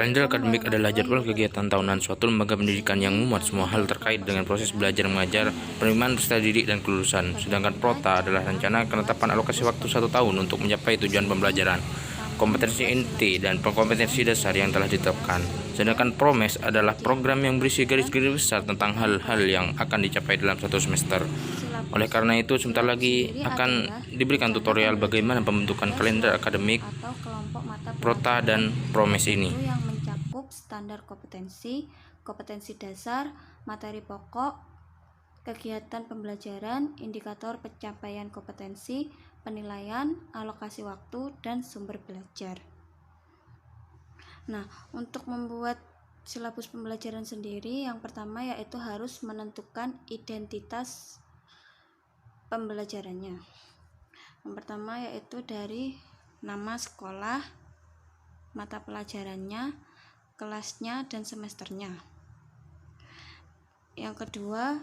Kalender akademik adalah jadwal kegiatan tahunan suatu lembaga pendidikan yang memuat semua hal terkait dengan proses belajar mengajar, penerimaan peserta didik, dan kelulusan. Sedangkan Prota adalah rencana penetapan alokasi waktu 1 tahun untuk mencapai tujuan pembelajaran, kompetensi inti, dan kompetensi dasar yang telah ditetapkan. Sedangkan Promes adalah program yang berisi garis-garis besar tentang hal-hal yang akan dicapai dalam satu semester. Oleh karena itu, sebentar lagi akan diberikan tutorial bagaimana pembentukan kalender akademik Prota dan Promes ini. Yang mencakup standar kompetensi, kompetensi dasar, materi pokok, kegiatan pembelajaran, indikator pencapaian kompetensi, penilaian, alokasi waktu, dan sumber belajar. Nah, untuk membuat silabus pembelajaran sendiri, yang pertama yaitu harus menentukan identitas pembelajarannya. Yang pertama yaitu dari nama sekolah, mata pelajarannya, kelasnya, dan semesternya. Yang kedua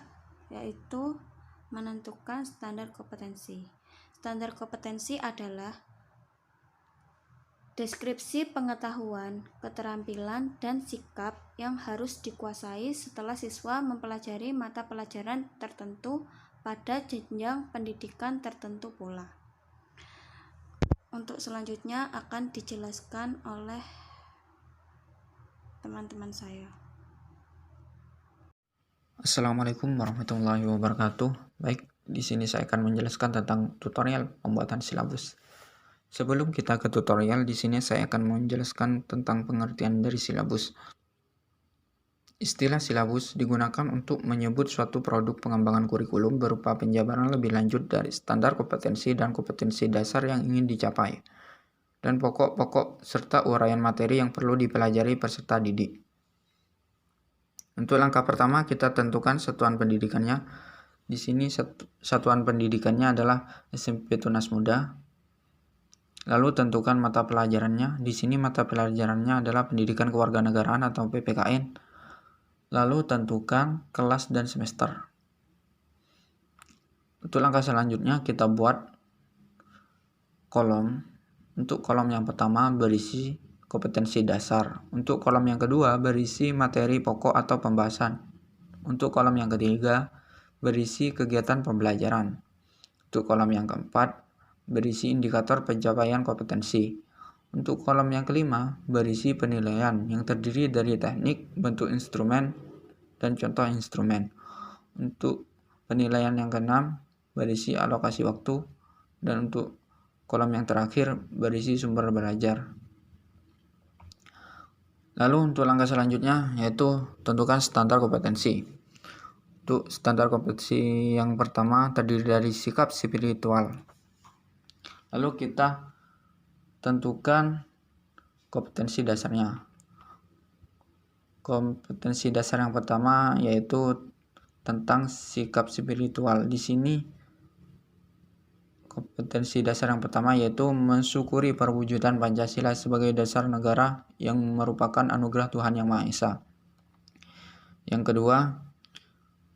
yaitu menentukan standar kompetensi. Standar kompetensi adalah deskripsi pengetahuan, keterampilan, dan sikap yang harus dikuasai setelah siswa mempelajari mata pelajaran tertentu pada jenjang pendidikan tertentu pula. Untuk selanjutnya akan dijelaskan oleh teman-teman saya. Assalamualaikum warahmatullahi wabarakatuh. Baik, di sini saya akan menjelaskan tentang tutorial pembuatan silabus. Sebelum kita ke tutorial, di sini saya akan menjelaskan tentang pengertian dari silabus. Istilah silabus digunakan untuk menyebut suatu produk pengembangan kurikulum berupa penjabaran lebih lanjut dari standar kompetensi dan kompetensi dasar yang ingin dicapai, dan pokok-pokok serta uraian materi yang perlu dipelajari peserta didik. Untuk langkah pertama, kita tentukan satuan pendidikannya. Di sini satuan pendidikannya adalah SMP Tunas Muda. Lalu tentukan mata pelajarannya. Di sini mata pelajarannya adalah Pendidikan Kewarganegaraan atau PPKN. Lalu tentukan kelas dan semester. Untuk langkah selanjutnya kita buat kolom. Untuk kolom yang pertama berisi kompetensi dasar. Untuk kolom yang kedua berisi materi pokok atau pembahasan. Untuk kolom yang ketiga berisi kegiatan pembelajaran. Untuk kolom yang keempat berisi indikator pencapaian kompetensi. Untuk kolom yang kelima berisi penilaian yang terdiri dari teknik, bentuk instrumen, dan contoh instrumen. Untuk penilaian yang keenam berisi alokasi waktu, dan untuk kolom yang terakhir berisi sumber belajar. Lalu untuk langkah selanjutnya yaitu tentukan standar kompetensi. Untuk standar kompetensi yang pertama terdiri dari sikap spiritual. Lalu kita tentukan kompetensi dasarnya. Kompetensi dasar yang pertama yaitu tentang sikap spiritual. Di sini kompetensi dasar yang pertama yaitu mensyukuri perwujudan Pancasila sebagai dasar negara yang merupakan anugerah Tuhan Yang Maha Esa. Yang kedua,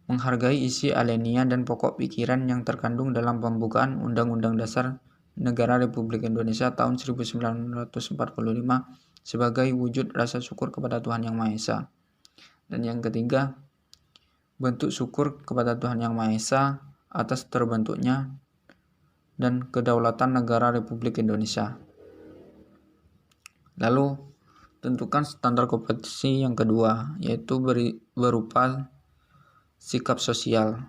menghargai isi alenia dan pokok pikiran yang terkandung dalam pembukaan Undang-Undang Dasar Negara Republik Indonesia tahun 1945 sebagai wujud rasa syukur kepada Tuhan Yang Maha Esa. Dan yang ketiga, bentuk syukur kepada Tuhan Yang Maha Esa atas terbentuknya dan kedaulatan negara Republik Indonesia. Lalu, tentukan standar kompetensi yang kedua, yaitu berupa sikap sosial.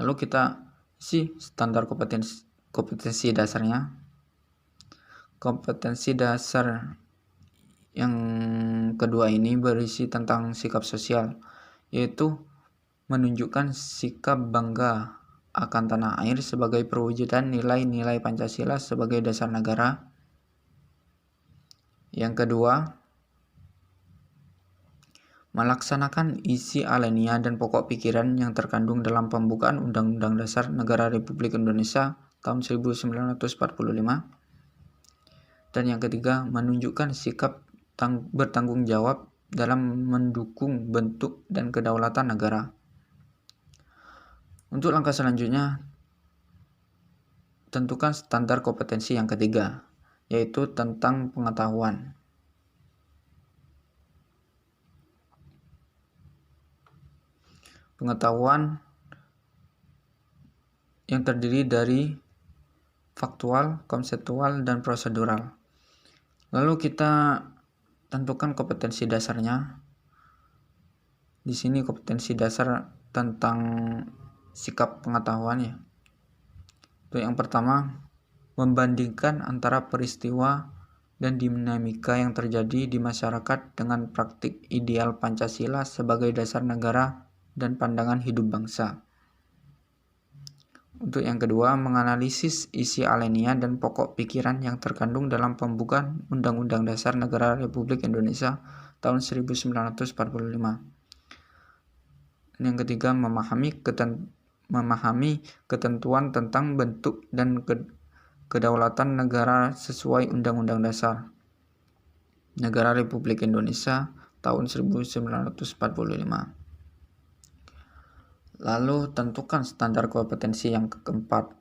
Lalu kita isi standar kompetensi dasarnya. Kompetensi dasar yang kedua ini berisi tentang sikap sosial, yaitu menunjukkan sikap bangga akan tanah air sebagai perwujudan nilai-nilai Pancasila sebagai dasar negara. Yang kedua, melaksanakan isi alenia dan pokok pikiran yang terkandung dalam pembukaan Undang-Undang Dasar Negara Republik Indonesia tahun 1945. Dan yang ketiga, menunjukkan sikap bertanggung jawab dalam mendukung bentuk dan kedaulatan negara. Untuk langkah selanjutnya, tentukan standar kompetensi yang ketiga, yaitu tentang pengetahuan. pengetahuan yang terdiri dari faktual, konseptual, dan prosedural. Lalu kita tentukan kompetensi dasarnya. Di sini kompetensi dasar tentang sikap pengetahuan ya. Untuk yang pertama, membandingkan antara peristiwa dan dinamika yang terjadi di masyarakat dengan praktik ideal Pancasila sebagai dasar negara dan pandangan hidup bangsa. Untuk yang kedua, menganalisis isi alinea dan pokok pikiran yang terkandung dalam pembukaan Undang-Undang Dasar Negara Republik Indonesia tahun 1945. Dan yang ketiga, memahami ketentuan tentang bentuk dan kedaulatan negara sesuai Undang-Undang Dasar Negara Republik Indonesia tahun 1945. Lalu tentukan standar kompetensi yang keempat,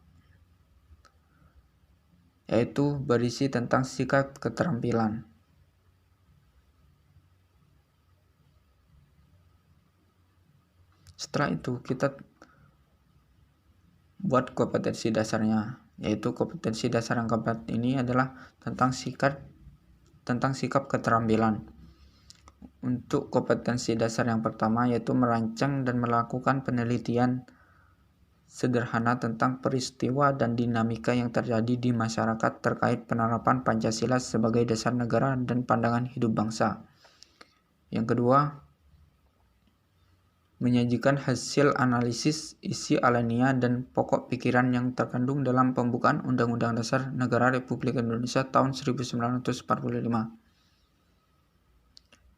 yaitu berisi tentang sikap keterampilan. Setelah itu kita buat kompetensi dasarnya, yaitu kompetensi dasar yang keempat ini adalah tentang sikap keterampilan. Untuk kompetensi dasar yang pertama yaitu merancang dan melakukan penelitian sederhana tentang peristiwa dan dinamika yang terjadi di masyarakat terkait penerapan Pancasila sebagai dasar negara dan pandangan hidup bangsa. Yang kedua, menyajikan hasil analisis isi alinea dan pokok pikiran yang terkandung dalam pembukaan Undang-Undang Dasar Negara Republik Indonesia tahun 1945.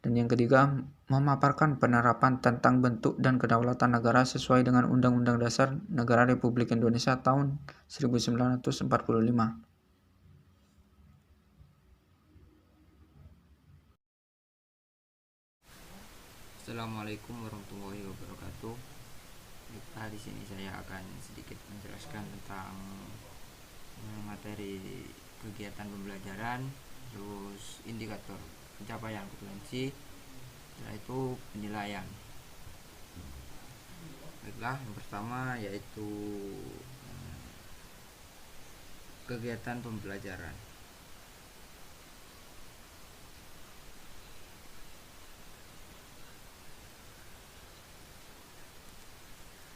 Dan yang ketiga, memaparkan penerapan tentang bentuk dan kedaulatan negara sesuai dengan Undang-Undang Dasar Negara Republik Indonesia tahun 1945. Assalamualaikum warahmatullahi wabarakatuh. Di sini saya akan sedikit menjelaskan tentang materi kegiatan pembelajaran, terus indikator pencapaian kompetensi, setelah itu penilaian. Baiklah, yang pertama yaitu kegiatan pembelajaran.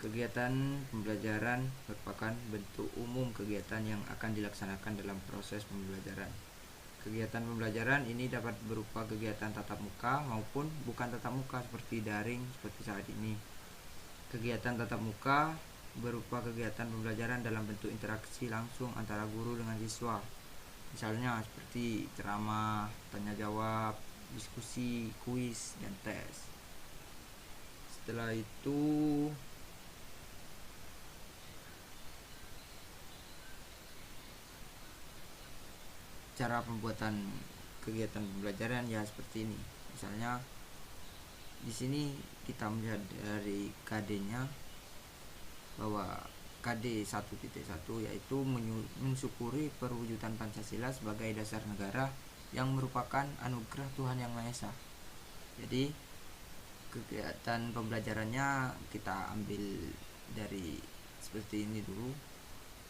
Kegiatan pembelajaran merupakan bentuk umum kegiatan yang akan dilaksanakan dalam proses pembelajaran. Kegiatan pembelajaran ini dapat berupa kegiatan tatap muka maupun bukan tatap muka seperti daring seperti saat ini. Kegiatan tatap muka berupa kegiatan pembelajaran dalam bentuk interaksi langsung antara guru dengan siswa. Misalnya seperti ceramah, tanya jawab, diskusi, kuis, dan tes. Setelah itu cara pembuatan kegiatan pembelajaran ya seperti ini. Misalnya di sini kita melihat dari KD-nya bahwa KD 1.1 yaitu mensyukuri perwujudan Pancasila sebagai dasar negara yang merupakan anugerah Tuhan Yang Maha Esa. Jadi kegiatan pembelajarannya kita ambil dari seperti ini dulu.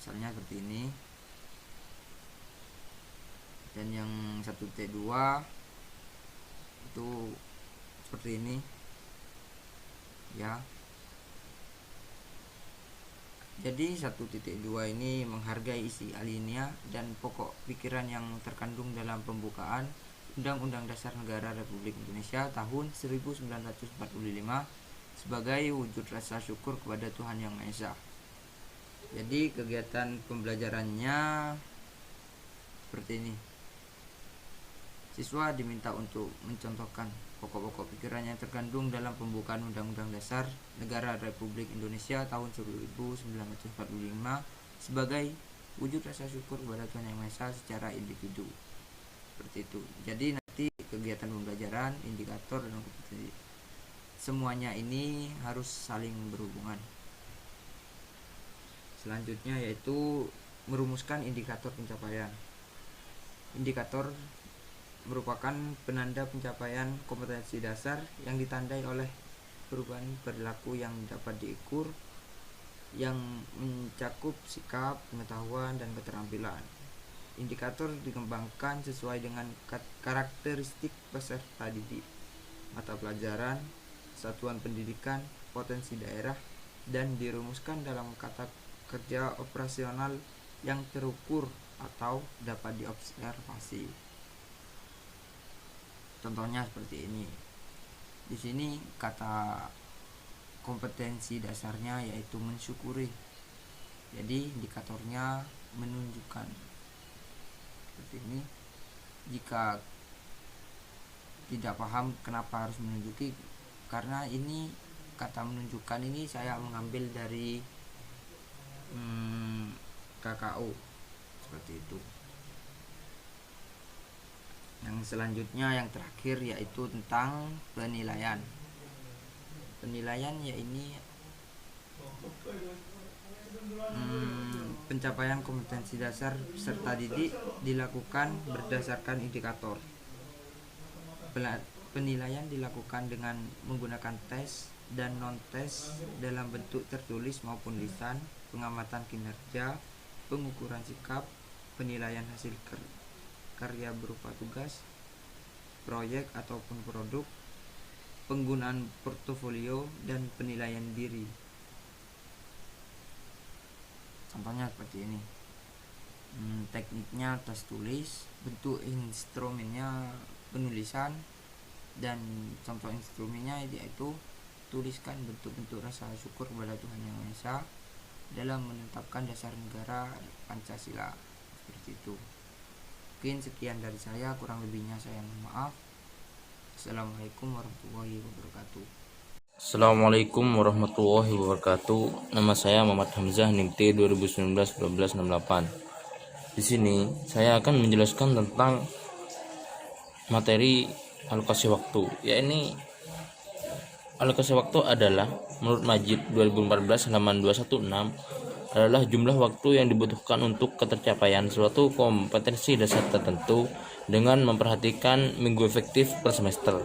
Misalnya seperti ini. Dan yang 1.2 itu seperti ini ya. Jadi 1.2 ini menghargai isi alinea dan pokok pikiran yang terkandung dalam pembukaan Undang-Undang Dasar Negara Republik Indonesia tahun 1945 sebagai wujud rasa syukur kepada Tuhan Yang Maha Esa. Jadi kegiatan pembelajarannya seperti ini. Siswa diminta untuk mencontohkan pokok-pokok pikiran yang terkandung dalam pembukaan Undang-Undang Dasar Negara Republik Indonesia tahun 1945 sebagai wujud rasa syukur kepada Tuhan Yang Maha Esa secara individu. Seperti itu. Jadi nanti kegiatan pembelajaran, indikator, dan kompetensi semuanya ini harus saling berhubungan. Selanjutnya yaitu merumuskan indikator pencapaian. Indikator merupakan penanda pencapaian kompetensi dasar yang ditandai oleh perubahan perilaku yang dapat diukur yang mencakup sikap, pengetahuan, dan keterampilan. Indikator dikembangkan sesuai dengan karakteristik peserta didik, mata pelajaran, satuan pendidikan, potensi daerah, dan dirumuskan dalam kata kerja operasional yang terukur atau dapat diobservasi. Contohnya seperti ini. Di sini kata kompetensi dasarnya yaitu mensyukuri. Jadi indikatornya menunjukkan. Seperti ini. Jika tidak paham kenapa harus menunjuki, karena ini kata menunjukkan ini saya mengambil dari KKU seperti itu. Yang selanjutnya yang terakhir yaitu tentang penilaian. Penilaian ya ini pencapaian kompetensi dasar peserta didik dilakukan berdasarkan indikator. Penilaian dilakukan dengan menggunakan tes dan non-tes dalam bentuk tertulis maupun lisan, pengamatan kinerja, pengukuran sikap, penilaian hasil karya berupa tugas, proyek ataupun produk, penggunaan portofolio, dan penilaian diri. Contohnya seperti ini. Tekniknya tes tulis, bentuk instrumennya penulisan, dan contoh instrumennya yaitu tuliskan bentuk-bentuk rasa syukur kepada Tuhan Yang Maha Esa dalam menetapkan dasar negara Pancasila. Seperti itu. Mungkin sekian dari saya, kurang lebihnya saya mohon maaf. Assalamualaikum warahmatullahi wabarakatuh. Assalamualaikum warahmatullahi wabarakatuh. Nama saya Muhammad Hamzah, NIM T 2019-1268. Di sini saya akan menjelaskan tentang materi alokasi waktu. Ya, ini alokasi waktu adalah menurut Majid 2014 halaman 216 adalah jumlah waktu yang dibutuhkan untuk ketercapaian suatu kompetensi dasar tertentu dengan memperhatikan minggu efektif per semester,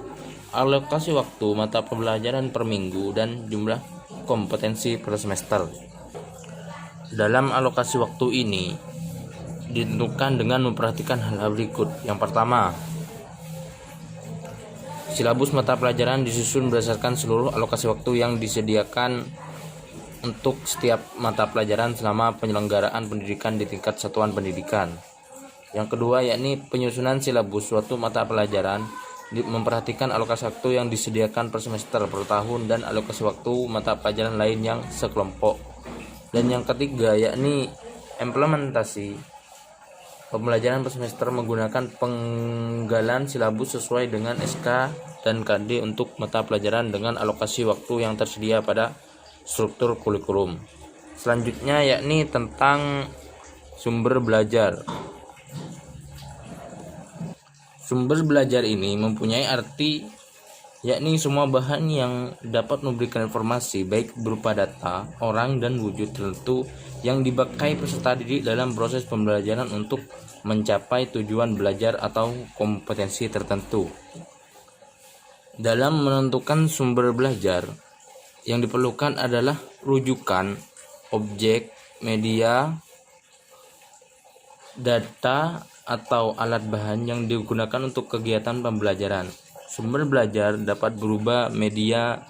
alokasi waktu mata pembelajaran per minggu, dan jumlah kompetensi per semester. Dalam alokasi waktu ini ditentukan dengan memperhatikan hal-hal berikut. Yang pertama, silabus mata pelajaran disusun berdasarkan seluruh alokasi waktu yang disediakan untuk setiap mata pelajaran selama penyelenggaraan pendidikan di tingkat satuan pendidikan. Yang kedua, yakni penyusunan silabus suatu mata pelajaran memperhatikan alokasi waktu yang disediakan per semester, per tahun, dan alokasi waktu mata pelajaran lain yang sekelompok. Dan yang ketiga, yakni implementasi pembelajaran per semester menggunakan penggalan silabus sesuai dengan SK dan KD untuk mata pelajaran dengan alokasi waktu yang tersedia pada struktur kurikulum. Selanjutnya yakni tentang sumber belajar. Sumber belajar ini mempunyai arti yakni semua bahan yang dapat memberikan informasi baik berupa data, orang, dan wujud tertentu yang dipakai peserta didik dalam proses pembelajaran untuk mencapai tujuan belajar atau kompetensi tertentu. Dalam menentukan sumber belajar, yang diperlukan adalah rujukan, objek, media, data, atau alat bahan yang digunakan untuk kegiatan pembelajaran. Sumber belajar dapat berupa media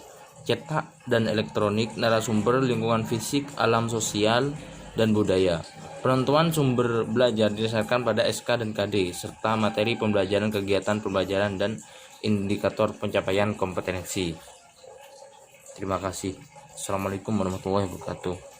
cetak dan elektronik, narasumber, lingkungan fisik, alam sosial, dan budaya. Penentuan sumber belajar didasarkan pada SK dan KD, serta materi pembelajaran, kegiatan pembelajaran, dan indikator pencapaian kompetensi. Terima kasih. Assalamualaikum warahmatullahi wabarakatuh.